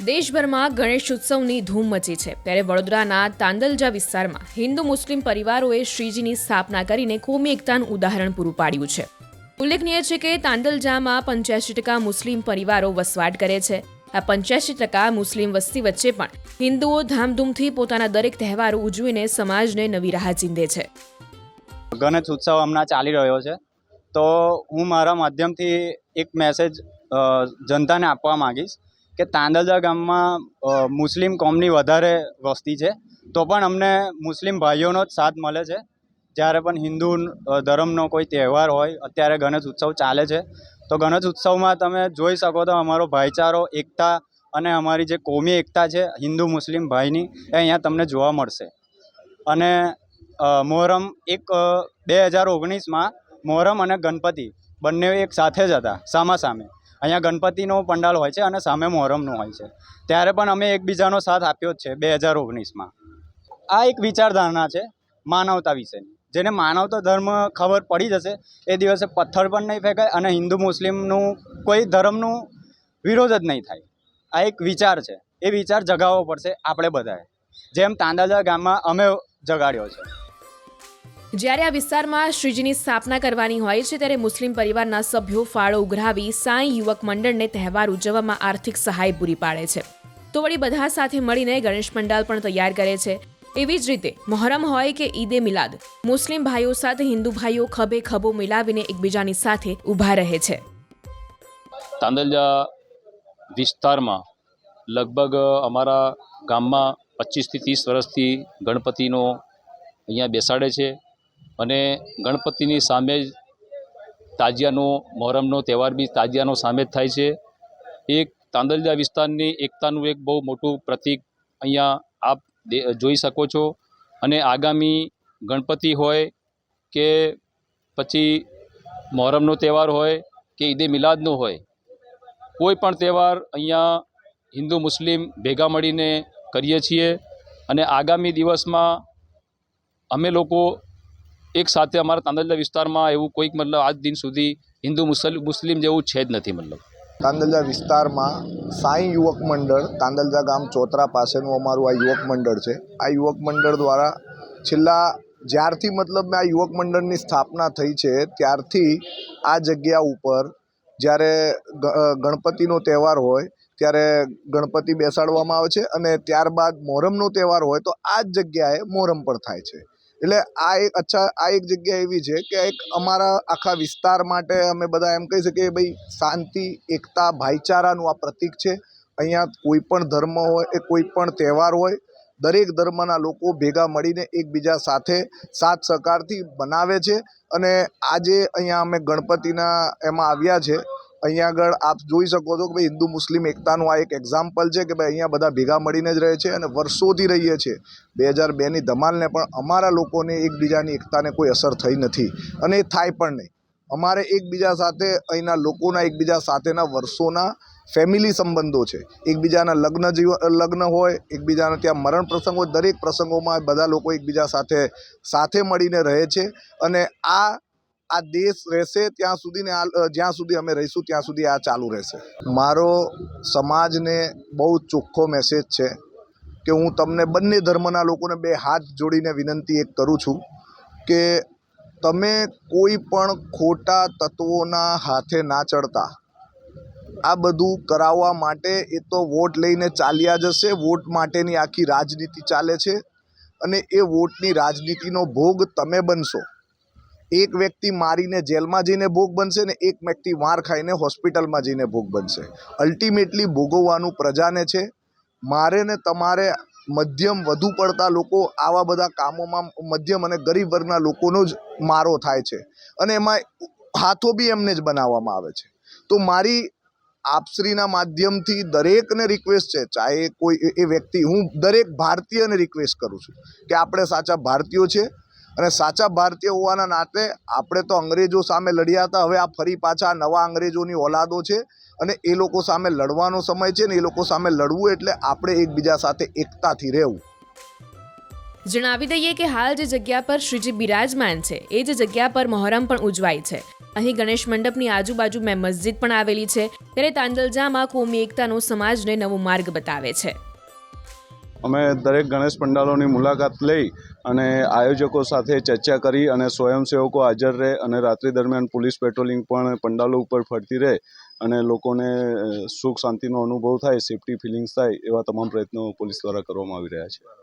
દેશભરમાં ગણેશ ઉત્સવની ધૂમ મચી છે ત્યારે વડોદરાના તાંદલજા વિસ્તારમાં હિન્દુ મુસ્લિમ પરિવારોએ શ્રીજીની સ્થાપના કરીને કોમી એકતાનું ઉદાહરણ પૂરું પાડ્યું છે। ઉલ્લેખનીય છે કે તાંદલજામાં 85% મુસ્લિમ પરિવારો વસવાટ કરે છે। આ 85% મુસ્લિમ વસ્તી વચ્ચે પણ હિન્દુઓ ધામધૂમથી પોતાના દરેક તહેવારો ઉજવીને સમાજને નવી રાહ ચીંધે છે। ગણેશ ઉત્સવ હમણાં ચાલી રહ્યો છે, તો હું મારા માધ્યમથી એક મેસેજ જનતાને આપવા માંગીશ કે તાંદલજા ગામમાં મુસ્લિમ કોમની વધારે વસ્તી છે, તો પણ અમને મુસ્લિમ ભાઈઓનો જ સાથ મળે છે। જ્યારે પણ હિન્દુ ધર્મનો કોઈ તહેવાર હોય, અત્યારે ગણેશ ઉત્સવ ચાલે છે, તો ગણેશ ઉત્સવમાં તમે જોઈ શકો તો અમારો ભાઈચારો, એકતા અને અમારી જે કોમી એકતા છે હિન્દુ મુસ્લિમ ભાઈની, એ અહીંયા તમને જોવા મળશે। અને મોહરમ 2019માં મોહરમ અને ગણપતિ બંને એક સાથે જ હતા, સામાસામે। અહીંયા ગણપતિનો પંડાલ હોય છે અને સામે મોહરમનું હોય છે, ત્યારે પણ અમે એકબીજાનો સાથ આપ્યો જ છે 2019માં। આ એક વિચારધારણા છે માનવતા વિશેની, જેને માનવતા ધર્મ ખબર પડી જશે એ દિવસે પથ્થર પણ નહીં ફેંકાય અને હિન્દુ મુસ્લિમનું કોઈ ધર્મનું વિરોધ જ નહીં થાય। આ એક વિચાર છે, એ વિચાર જગાવવો પડશે આપણે બધાએ, જેમ તાંદલજા ગામમાં અમે જગાડ્યો છે। જ્યારે આ વિસ્તારમાં શ્રીજીની સ્થાપના કરવાની હોય છે ત્યારે મુસ્લિમ પરિવારના સભ્યો ફાળો ઉઘરાવી સાંઈ યુવક મંડળને તહેવાર ઉજવવામાં આર્થિક સહાય પૂરી પાડે છે। તો વળી બધા સાથે મળીને ગણેશ પંડાલ પણ તૈયાર કરે છે। એવી જ રીતે મોહરમ હોય કે ઈદે મિલાદ, મુસ્લિમ ભાઈઓ સાથે હિન્દુ ભાઈઓ ખભે ખભો મિલાવીને એકબીજાની સાથે ઊભા રહે છે। તાંદલજા વિસ્તારમાં લગભગ અમારા ગામમાં 25થી 30 વર્ષથી ગણપતિનો અહીંયા બેસાડે છે અને ગણપતિની સામે જ તાજિયાનો મોહરમનો તહેવાર બી તાજિયાનો સામે જ થાય છે। એક તાંદલજા વિસ્તારની એકતાનું એક બહુ મોટું પ્રતીક અહીંયા આપ જોઈ શકો છો। અને આગામી ગણપતિ હોય કે પછી મોહરમનો તહેવાર હોય કે ઈદે મિલાદનો હોય, કોઈ પણ તહેવાર અહીંયા હિન્દુ મુસ્લિમ ભેગા મળીને કરીએ છીએ। અને આગામી દિવસમાં અમે લોકો એક સાથે અમારા તાંદલજા વિસ્તારમાં એવું કોઈક મતલબ આજ દિન સુધી હિન્દુ મુસ્લિમ જેવું છે જ નથી। મતલબ તાંદલજા વિસ્તારમાં સાંઈ યુવક મંડળ, તાંદલજા ગામ ચોતરા પાસેનું અમારું આ યુવક મંડળ છે। આ યુવક મંડળ દ્વારા છેલ્લા જ્યારથી મતલબ આ યુવક મંડળની સ્થાપના થઈ છે ત્યારથી આ જગ્યા ઉપર જ્યારે ગણપતિનો તહેવાર હોય ત્યારે ગણપતિ બેસાડવામાં આવે છે અને ત્યારબાદ મોહરમનો તહેવાર હોય તો આ જ જગ્યાએ મોહરમ પણ થાય છે। એટલે આ એક જગ્યા એવી છે કે એક અમારા આખા વિસ્તાર માટે અમે બધા એમ કહી શકીએ ભાઈ શાંતિ, એકતા, ભાઈચારાનું આ પ્રતીક છે। અહીંયા કોઈ પણ ધર્મ હોય કે કોઈ પણ તહેવાર હોય, દરેક ધર્મના લોકો ભેગા મળીને એકબીજા સાથે સાથ સહકારથી બનાવે છે। અને આજે અહીંયા અમે ગણપતિના એમાં આવ્યા છે, અહીંયા આગળ આપ જોઈ શકો છો કે ભાઈ હિન્દુ મુસ્લિમ એકતાનું આ એક એક્ઝામ્પલ છે કે ભાઈ અહીંયા બધા ભેગા મળીને જ રહે છે અને વર્ષોથી રહીએ છીએ। 2002ની ધમાલને પણ અમારા લોકોને એકબીજાની એકતાને કોઈ અસર થઈ નથી અને એ થાય પણ નહીં। અમારે એકબીજા સાથે અહીંના લોકોના એકબીજા સાથેના વર્ષોના ફેમિલી સંબંધો છે। એકબીજાના લગ્ન હોય, એકબીજાના ત્યાં મરણ પ્રસંગ હોય, દરેક પ્રસંગોમાં બધા લોકો એકબીજા સાથે મળીને રહે છે। અને આ દેશ રહેશે ત્યાં સુધી ને જ્યાં સુધી અમે રહીશું ત્યાં સુધી આ ચાલુ રહેશે। મારો સમાજને બહુ ચોખ્ખો મેસેજ છે કે હું તમને બંને ધર્મના લોકોને 2 હાથ જોડીને વિનંતી એક કરું છું કે તમે કોઈ પણ ખોટા તત્વોના હાથે ના ચડતા। આ બધું કરાવવા માટે એ તો વોટ લઈને ચાલ્યા જશે, વોટ માટેની આખી રાજનીતિ ચાલે છે અને એ વોટની રાજનીતિનો ભોગ તમે બનશો। એક વ્યક્તિ મારીને જેલમાં જઈને ભોગ બનશે ને એક વ્યક્તિ માર ખાઈને હોસ્પિટલમાં જઈને ભોગ બનશે। અલ્ટિમેટલી ભોગવવાનું પ્રજાને છે। મારે ને તમારે મધ્યમ વધુ પડતા લોકો આવા બધા કામોમાં મધ્યમ અને ગરીબ વર્ગના લોકોનો જ મારો થાય છે અને એમાં હાથો બી એમને જ બનાવવામાં આવે છે। તો મારી આપશ્રીના માધ્યમથી દરેકને રિક્વેસ્ટ છે, ચાહે કોઈ એ વ્યક્તિ, હું દરેક ભારતીયને રિક્વેસ્ટ કરું છું કે આપણે સાચા ભારતીયો છે અને સાચા ભારતીય હોવાના નાતે આપણે તો અંગ્રેજો સામે લડ્યા હતા, હવે આ ફરી પાછા નવા અંગ્રેજોની ઓલાદો છે અને એ લોકો સામે લડવાનો સમય છે ને એ લોકો સામે લડવું એટલે આપણે એકબીજા સાથે એકતાથી રહેવું। જણાવી દઈએ કે હાલ જે જગ્યા પર શ્રીજી બિરાજમાન છે એ જ જગ્યા પર મહોરમ પણ ઉજવાય છે. અહીં ગણેશ મંડપની આજુબાજુ મેં મસ્જિદ પણ આવેલી છે. ત્યારે તાંદલજામાં કોમી એકતાનો સમાજને નવો માર્ગ બતાવે છે. અમે દરેક ગણેશ પંડાલોની મુલાકાત લઈ અને આયોજકો સાથે ચર્ચા કરી અને સ્વયંસેવકો હાજર રહે અને રાત્રિ દરમિયાન પોલીસ પેટ્રોલિંગ પણ પંડાલો ઉપર ફરતી રહે અને લોકોને સુખ શાંતિનો અનુભવ થાય, સેફ્ટી ફિલિંગ્સ થાય એવા તમામ પ્રયત્નો પોલીસ દ્વારા કરવામાં આવી રહ્યા છે.